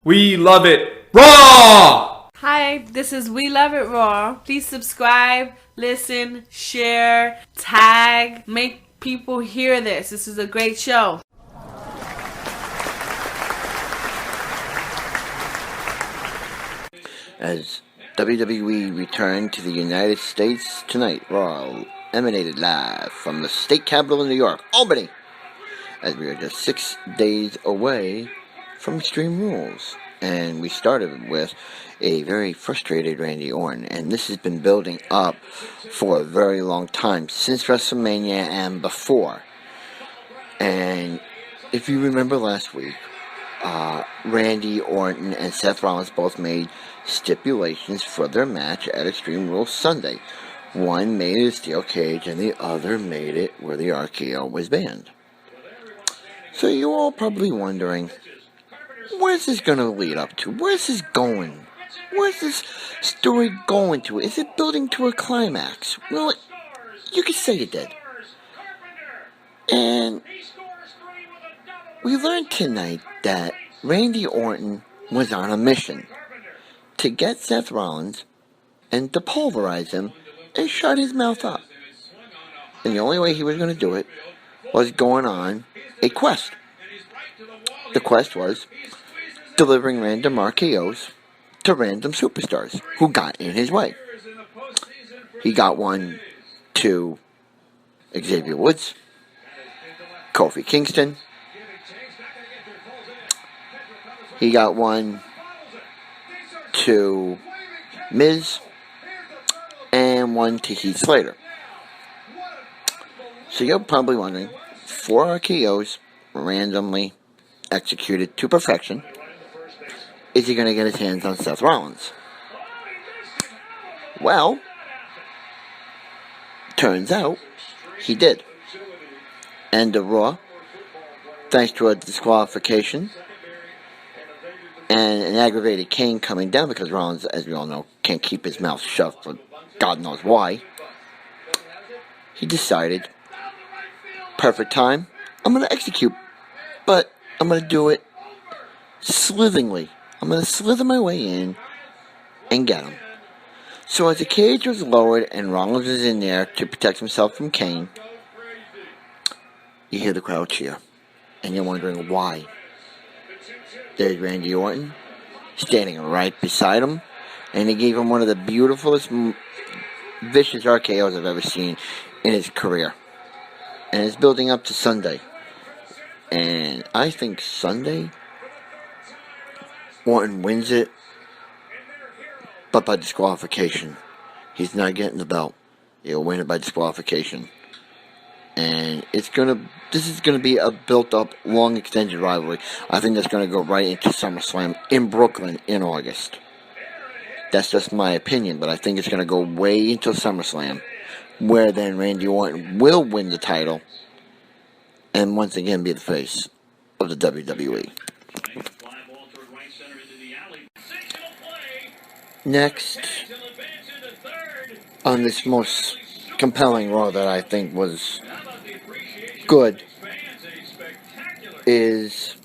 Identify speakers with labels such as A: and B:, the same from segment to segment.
A: We love it raw!
B: Hi, this is We Love It Raw. Please subscribe, listen, share, tag, make people hear this. This is a great show.
C: As WWE returned to the United States tonight, Raw emanated live from the state capital of New York, Albany, as we are just 6 days away from Extreme Rules. And we started with a very frustrated Randy Orton, and this has been building up for a very long time, since WrestleMania and before. And if you remember last week, Randy Orton and Seth Rollins both made stipulations for their match at Extreme Rules Sunday. One made it a steel cage, and the other made it where the RKO was banned. So you're all probably wondering, where's this going to lead up to? Where's this going? Where's this story going to? Is it building to a climax? Well, you could say it did. And we learned tonight that Randy Orton was on a mission to get Seth Rollins and to pulverize him and shut his mouth up. And the only way he was going to do it was going on a quest. The quest was delivering random RKOs to random superstars who got in his way. He got one to Xavier Woods, Kofi Kingston. He got one to Miz, and one to Heath Slater. So you're probably wondering, 4 RKOs randomly executed to perfection. Is he going to get his hands on Seth Rollins? Well, turns out he did. And the Raw, thanks to a disqualification and an aggravated Kane coming down, because Rollins, as we all know, can't keep his mouth shut for God knows why, he decided, perfect time, I'm going to execute, but I'm going to do it slithingly. I'm going to slither my way in and get him. So as the cage was lowered and Rollins was in there to protect himself from Kane, you hear the crowd cheer. And you're wondering why. There's Randy Orton standing right beside him, and he gave him one of the beautifulest, vicious RKOs I've ever seen in his career. And it's building up to Sunday. And I think Sunday, Orton wins it, but by disqualification. He's not getting the belt. He'll win it by disqualification. And this is gonna be a built-up, long, extended rivalry. I think that's gonna go right into SummerSlam in Brooklyn in August. That's just my opinion, but I think it's gonna go way into SummerSlam, where then Randy Orton will win the title and once again be the face of the WWE. Next, on this most compelling Raw that I think was good, is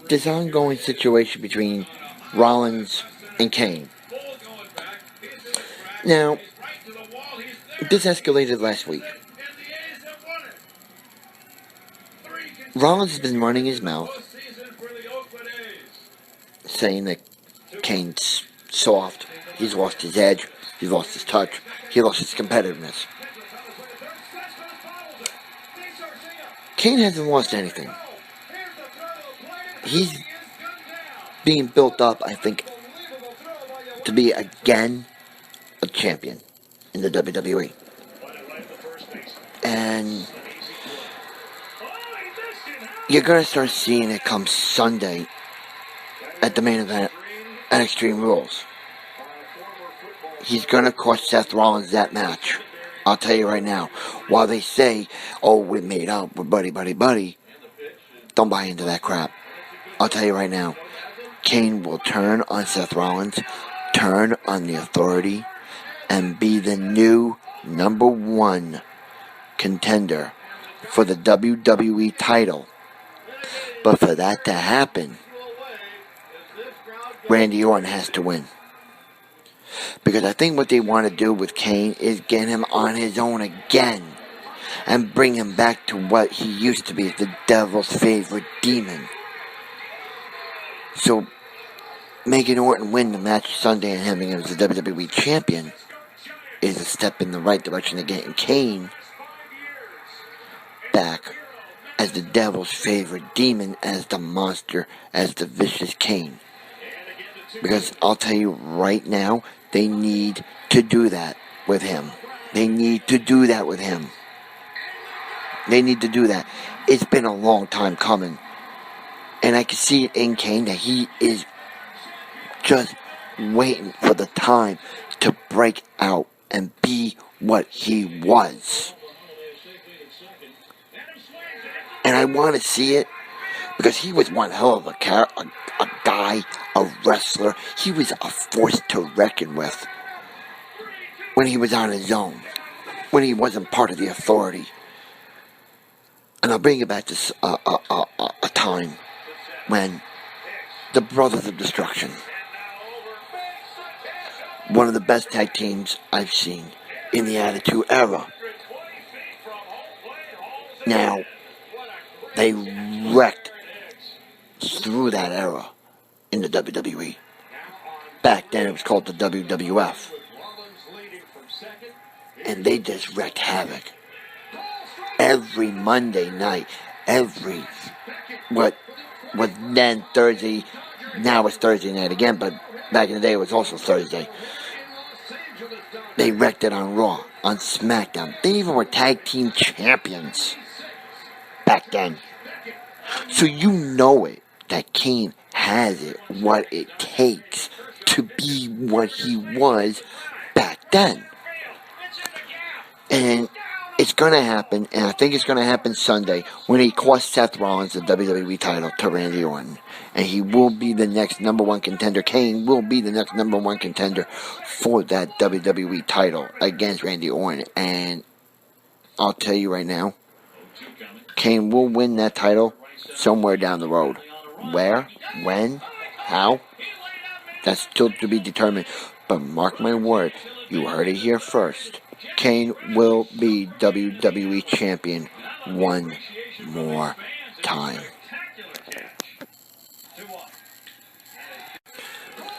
C: this ongoing situation between Rollins and Kane. Now, this escalated last week. Rollins has been running his mouth, saying that Kane's soft, he's lost his edge, he's lost his touch, he lost his competitiveness. Kane hasn't lost anything. He's being built up, I think, to be again a champion in the WWE. And you're going to start seeing it come Sunday at the main event at Extreme Rules. He's going to cost Seth Rollins that match. I'll tell you right now. While they say, oh, we made up, we're buddy, don't buy into that crap. I'll tell you right now. Kane will turn on Seth Rollins, turn on the Authority, and be the new #1 contender for the WWE title. But for that to happen, Randy Orton has to win. Because I think what they want to do with Kane is get him on his own again. And bring him back to what he used to be, the devil's favorite demon. So, making Orton win the match Sunday and having him as the WWE Champion is a step in the right direction to getting Kane back as the devil's favorite demon, as the monster, as the vicious Kane. Because I'll tell you right now, they need to do that with him. They need to do that with him. They need to do that. It's been a long time coming. And I can see it in Kane that he is just waiting for the time to break out and be what he was. And I want to see it because he was one hell of a guy, a wrestler. He was a force to reckon with when he was on his own, when he wasn't part of the Authority. And I'll bring you back to a time when the Brothers of Destruction, one of the best tag teams I've seen in the Attitude Era. Now, they wrecked through that era in the WWE. Back then it was called the WWF. And they just wreaked havoc. Every Monday night, what was then Thursday, now it's Thursday night again, but back in the day it was also Thursday. They wrecked it on Raw, on SmackDown. They even were tag team champions back then. So you know it, that Kane has it, what it takes to be what he was back then. And it's going to happen, and I think it's going to happen Sunday, when he costs Seth Rollins the WWE title to Randy Orton. And he will be the next number one contender. Kane will be the next number one contender for that WWE title against Randy Orton. And I'll tell you right now, Kane will win that title somewhere down the road. Where? When? How? That's still to be determined. But mark my word, you heard it here first. Kane will be WWE Champion one more time.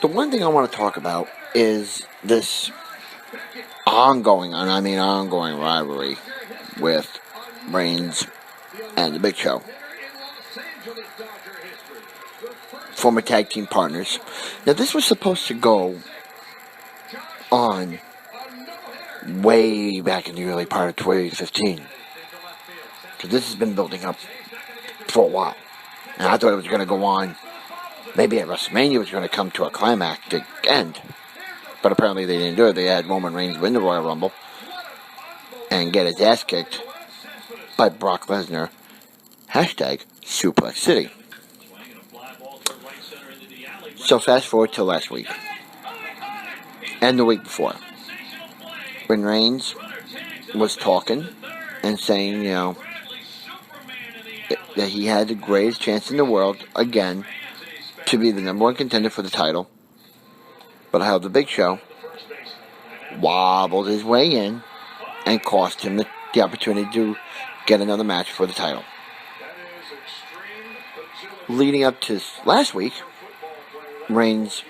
C: The one thing I want to talk about is this ongoing rivalry with Reigns and the Big Show. Former tag team partners. Now this was supposed to go on way back in the early part of 2015. Because this has been building up for a while. And I thought it was going to go on. Maybe at WrestleMania it was going to come to a climactic end. But apparently they didn't do it. They had Roman Reigns win the Royal Rumble and get his ass kicked by Brock Lesnar. Hashtag Suplex City. So fast forward to last week. And the week before. When Reigns was talking and saying, that he had the greatest chance in the world, again, to be the number one contender for the title. But how the Big Show wobbled his way in and cost him the opportunity to get another match for the title. Leading up to last week, Reigns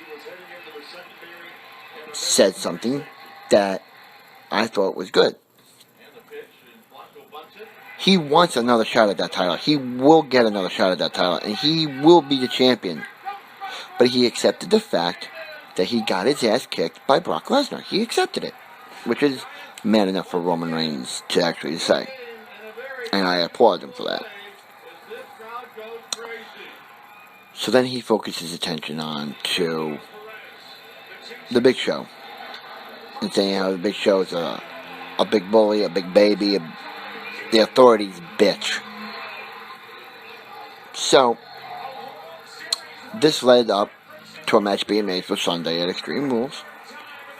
C: said something that I thought was good. He wants another shot at that title. He will get another shot at that title, and he will be the champion. But he accepted the fact that he got his ass kicked by Brock Lesnar. He accepted it, which is man enough for Roman Reigns to actually say. And I applaud him for that. So then he focused his attention on to the Big Show. And saying how the Big Show is a big bully, a big baby, the Authority's bitch. So, this led up to a match being made for Sunday at Extreme Rules.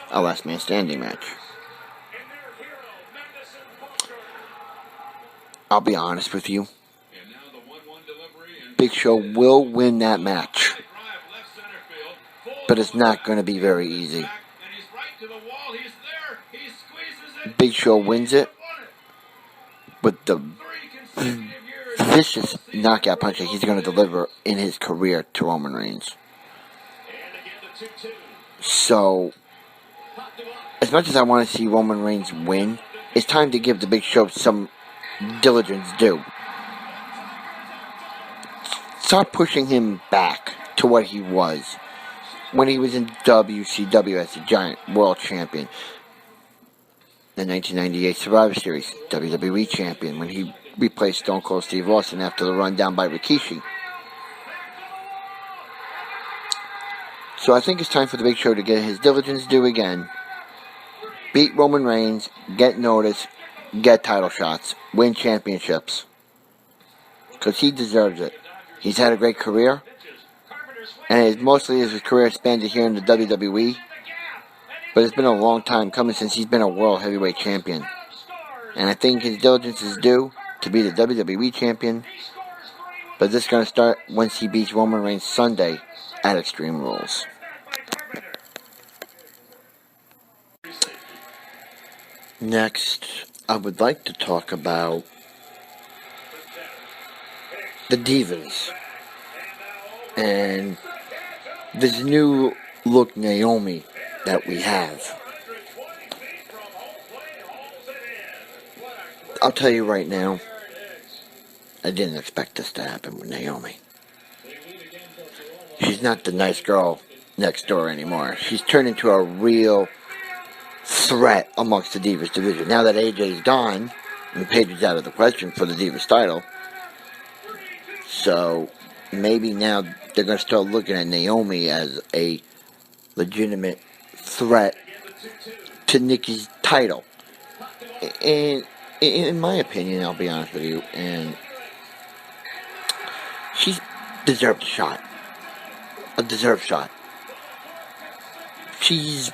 C: A last man standing match. I'll be honest with you. Big Show will win that match. but it's not going to be very easy. Big Show wins it with the vicious knockout punch that he's going to deliver in his career to Roman Reigns. So, as much as I want to see Roman Reigns win, it's time to give the Big Show some diligence due. Start pushing him back to what he was when he was in WCW as the Giant World Champion. The 1998 Survivor Series WWE Champion when he replaced Stone Cold Steve Austin after the run down by Rikishi. So I think it's time for the Big Show to get his diligence due again. Beat Roman Reigns, get notice, get title shots, win championships. Because he deserves it. He's had a great career. And mostly his career spanned here in the WWE. But it's been a long time coming since he's been a World Heavyweight Champion. And I think his diligence is due to be the WWE Champion. But this is going to start once he beats Roman Reigns Sunday at Extreme Rules. Next, I would like to talk about the Divas and this new look Naomi that we have. I'll tell you right now, I didn't expect this to happen with Naomi. She's not the nice girl next door anymore. She's turned into a real threat amongst the Divas division. Now that AJ's gone, and Paige is out of the question for the Divas title, so maybe now they're going to start looking at Naomi as a legitimate threat to Nikki's title. And in my opinion, I'll be honest with you, and she's deserved a shot. A deserved shot. She's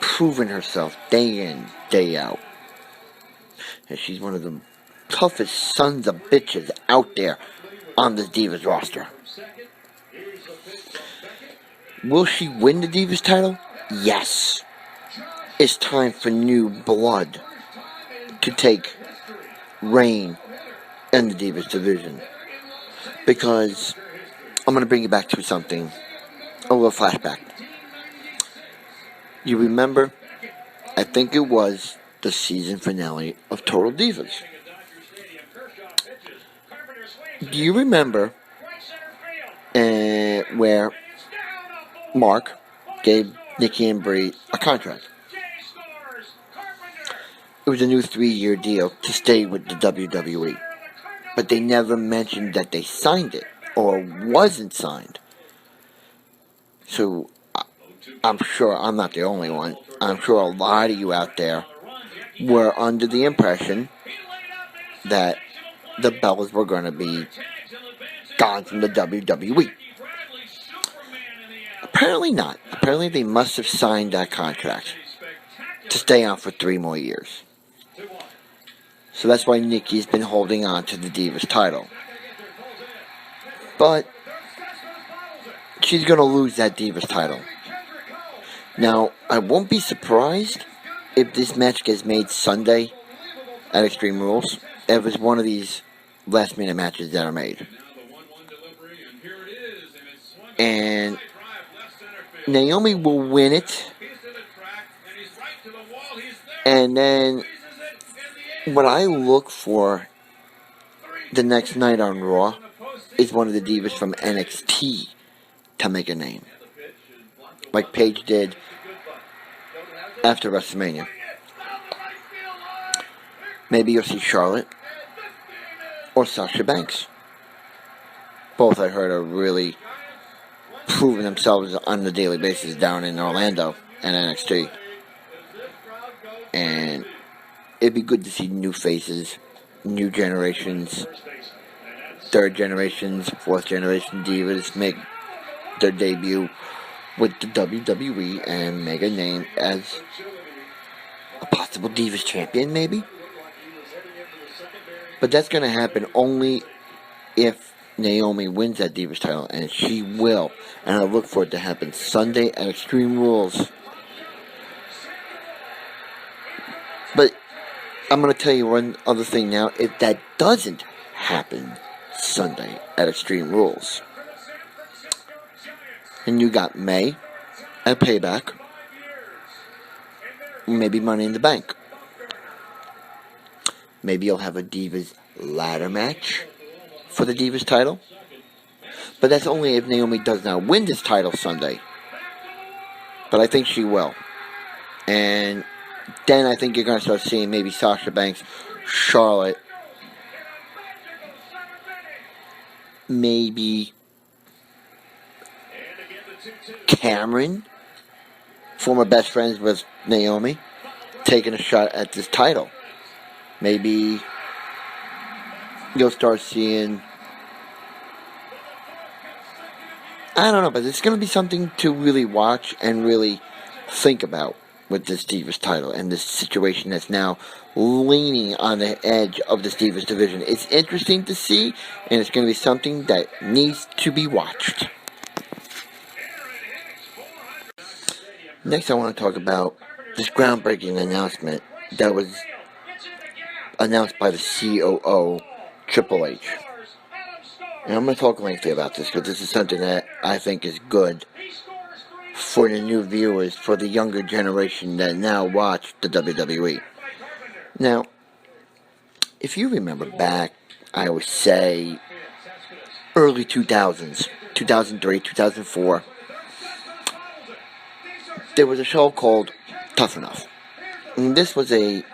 C: proven herself day in, day out. And she's one of the toughest sons of bitches out there on the Divas roster. Will she win the Divas title? Yes. It's time for new blood to take reign in the Divas division. Because I'm going to bring you back to something, a little flashback. You remember, I think it was the season finale of Total Divas. Do you remember where Mark gave Nikki and Brie a contract? It was a new 3-year deal to stay with the WWE. But they never mentioned that they signed it or wasn't signed. So I'm sure I'm not the only one. I'm sure a lot of you out there were under the impression that the belts were going to be gone from the WWE. Apparently not. Apparently they must have signed that contract to stay on for 3 more years. So that's why Nikki's been holding on to the Divas title. But she's going to lose that Divas title. Now, I won't be surprised if this match gets made Sunday at Extreme Rules. If it's one of these last-minute matches that are made. And Naomi will win it. And then what I look for the next night on Raw is one of the Divas from NXT to make a name. Like Paige did after WrestleMania. Maybe you'll see Charlotte or Sasha Banks. Both I heard are really proving themselves on a daily basis down in Orlando and NXT. And it'd be good to see new faces, new generations, 3rd generations, 4th generation Divas make their debut with the WWE and make a name as a possible Divas champion, maybe. But that's going to happen only if Naomi wins that Divas title, and she will. And I look for it to happen Sunday at Extreme Rules. But I'm going to tell you one other thing now. If that doesn't happen Sunday at Extreme Rules, and you got May at Payback, maybe Money in the Bank. Maybe you'll have a Divas ladder match for the Divas title. But that's only if Naomi does not win this title Sunday. But I think she will. And then I think you're going to start seeing maybe Sasha Banks, Charlotte, maybe Cameron, former best friends with Naomi, taking a shot at this title. Maybe you'll start seeing, I don't know, but it's going to be something to really watch and really think about with this Divas title and this situation that's now leaning on the edge of this Divas division. It's interesting to see, and it's going to be something that needs to be watched. Next, I want to talk about this groundbreaking announcement that was announced by the COO, Triple H. And I'm going to talk lengthily about this because this is something that I think is good for the new viewers, for the younger generation that now watch the WWE. Now, if you remember back, I would say, early 2000s, 2003, 2004, there was a show called Tough Enough. And this was the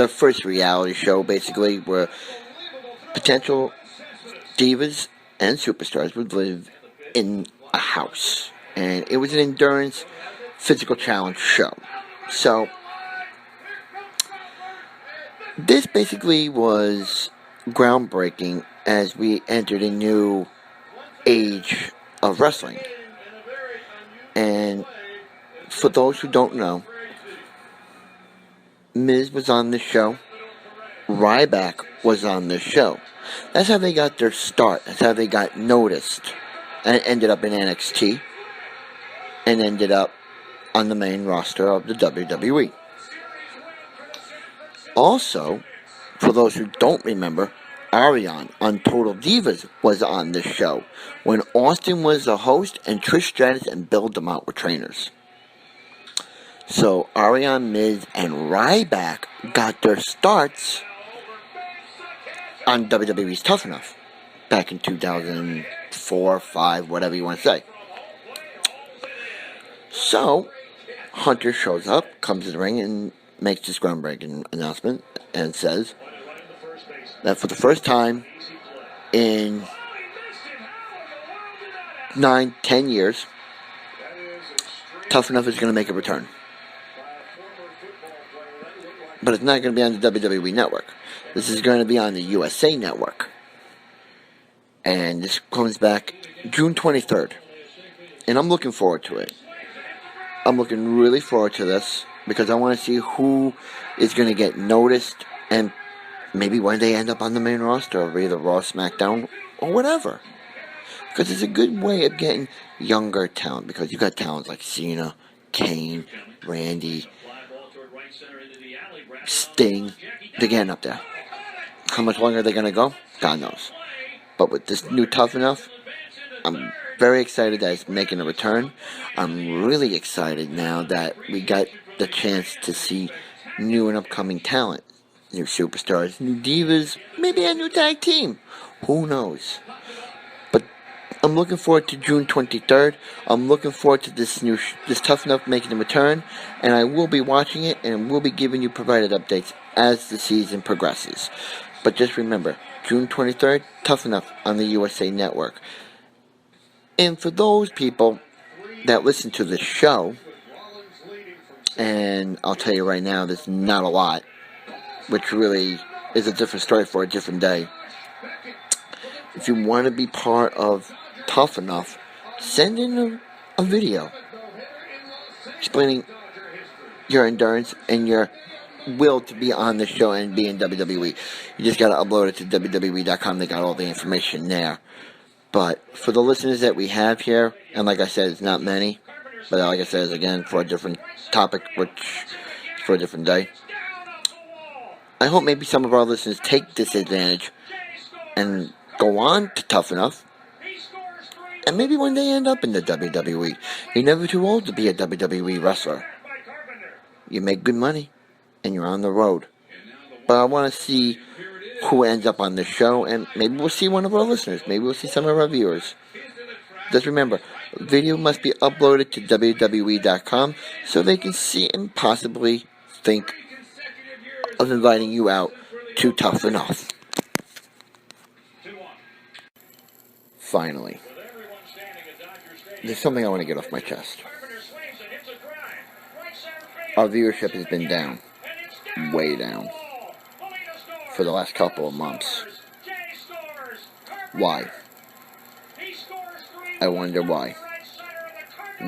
C: first reality show, basically, where potential divas and superstars would live in a house. And it was an endurance physical challenge show. So, this basically was groundbreaking as we entered a new age of wrestling. And for those who don't know, Miz was on this show. Ryback was on this show. That's how they got their start. That's how they got noticed. And it ended up in NXT. And ended up on the main roster of the WWE. Also, for those who don't remember, Ariane on Total Divas was on this show when Austin was the host and Trish Stratus and Bill DeMott were trainers. So Ariane, Miz, and Ryback got their starts on WWE's Tough Enough back in 2004, 5, whatever you want to say. So, Hunter shows up, comes to the ring, and makes this groundbreaking announcement and says that for the first time in 9-10 years, Tough Enough is going to make a return. But it's not going to be on the WWE Network. This is going to be on the USA Network. And this comes back June 23rd. And I'm looking forward to it. I'm looking really forward to this because I want to see who is going to get noticed and maybe when they end up on the main roster of either Raw, SmackDown, or whatever. Because it's a good way of getting younger talent because you got talents like Cena, Kane, Randy, Sting. They're getting up there. How much longer are they going to go? God knows. But with this new Tough Enough, I'm very excited that it's making a return. I'm really excited now that we got the chance to see new and upcoming talent. New superstars, new divas, maybe a new tag team. Who knows? But I'm looking forward to June 23rd. I'm looking forward to this Tough Enough making a return. And I will be watching it and will be giving you provided updates as the season progresses. But just remember, June 23rd, Tough Enough on the USA Network. And for those people that listen to this show, and I'll tell you right now, there's not a lot, which really is a different story for a different day. If you want to be part of Tough Enough, send in a video explaining your endurance and your will to be on the show and be in WWE. You just got to upload it to WWE.com. They got all the information there. But for the listeners that we have here, and like I said, it's not many, but like I said, again, for a different topic, which for a different day, I hope maybe some of our listeners take this advantage and go on to Tough Enough, and maybe one day end up in the WWE. You're never too old to be a WWE wrestler. You make good money, and you're on the road. But I want to see who ends up on this show, and maybe we'll see one of our listeners. Maybe we'll see some of our viewers. Just remember, video must be uploaded to WWE.com so they can see and possibly think of inviting you out to Tough Enough. Finally, there's something I want to get off my chest. Our viewership has been down, way down, for the last couple of months. Why? I wonder why.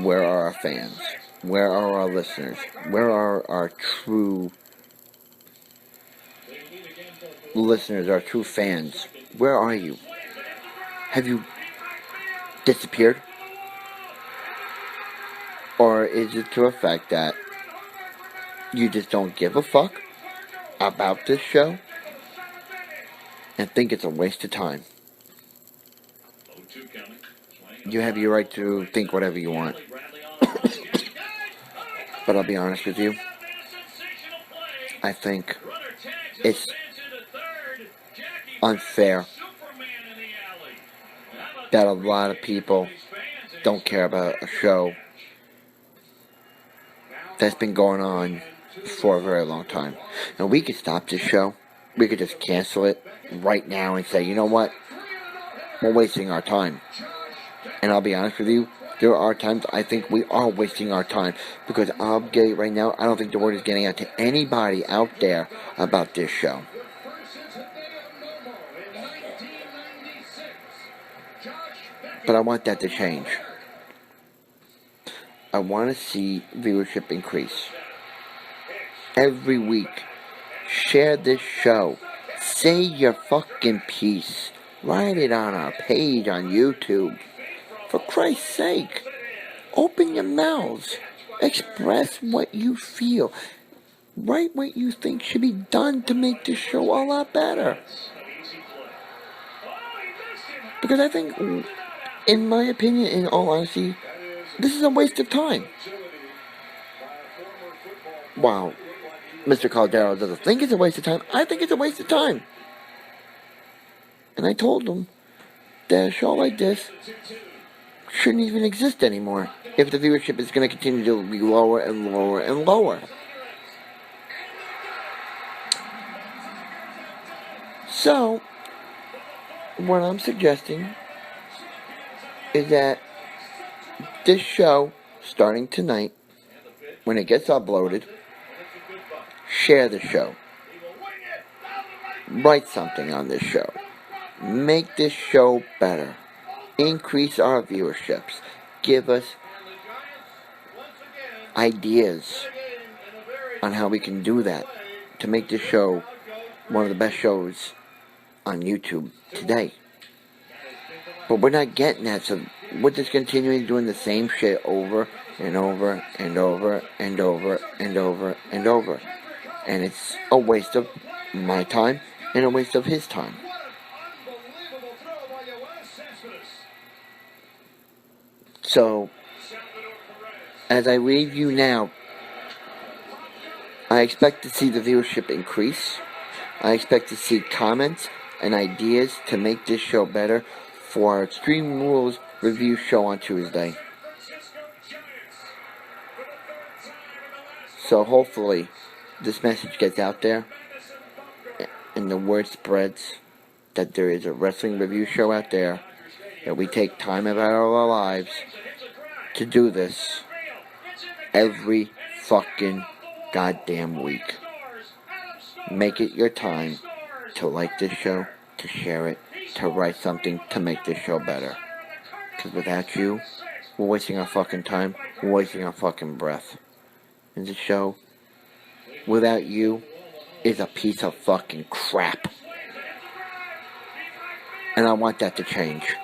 C: Where are our fans? Where are our listeners? Where are our true listeners, our true fans? Where are you? Have you disappeared? Or is it to a fact that you just don't give a fuck about this show and think it's a waste of time? You have your right to think whatever you want. But I'll be honest with you, I think it's unfair that a lot of people don't care about a show that's been going on for a very long time. And we could stop this show. We could just cancel it right now and say, you know what? We're wasting our time. And I'll be honest with you, there are times I think we are wasting our time. Because I'll get it right now, I don't think the word is getting out to anybody out there about this show. But I want that to change. I want to see viewership increase. Every week, share this show. Say your fucking piece. Write it on our page on YouTube. For Christ's sake, open your mouths. Express what you feel. Write what you think should be done to make this show a lot better. Because I think, in my opinion, in all honesty, this is a waste of time. Wow. Mr. Caldero doesn't think it's a waste of time. I think it's a waste of time. And I told him that a show like this shouldn't even exist anymore if the viewership is going to continue to be lower and lower and lower. So, what I'm suggesting is that this show, starting tonight, when it gets uploaded, share the show. Write something on this show. Make this show better. Increase our viewerships. Give us ideas on how we can do that to make this show one of the best shows on YouTube today. But we're not getting that, so we're just continuing doing the same shit over and over and over and over and over and over. And it's a waste of my time and a waste of his time. So, as I leave you now, I expect to see the viewership increase. I expect to see comments and ideas to make this show better for our Extreme Rules review show on Tuesday. So hopefully this message gets out there and the word spreads that there is a wrestling review show out there, that we take time out of our lives to do this every fucking goddamn week. Make it your time to like this show, to share it, to write something to make this show better. Because without you, we're wasting our fucking time, we're wasting our fucking breath. And this show, without you, is a piece of fucking crap. And I want that to change.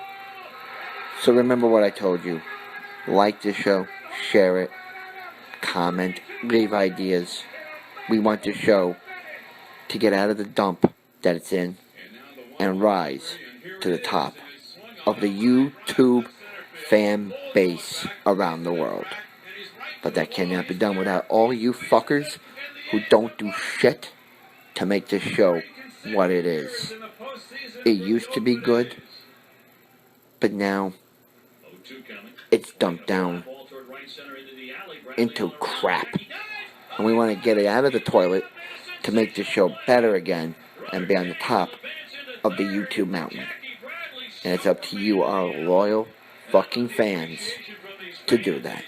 C: So remember what I told you. Like the show, share it, comment, leave ideas. We want the show to get out of the dump that it's in and rise to the top of the YouTube fan base around the world. But that cannot be done without all you fuckers who don't do shit to make this show what it is. It used to be good, but now it's dumped down into crap. And we want to get it out of the toilet to make the show better again and be on the top of the YouTube mountain. And it's up to you, our loyal fucking fans, to do that.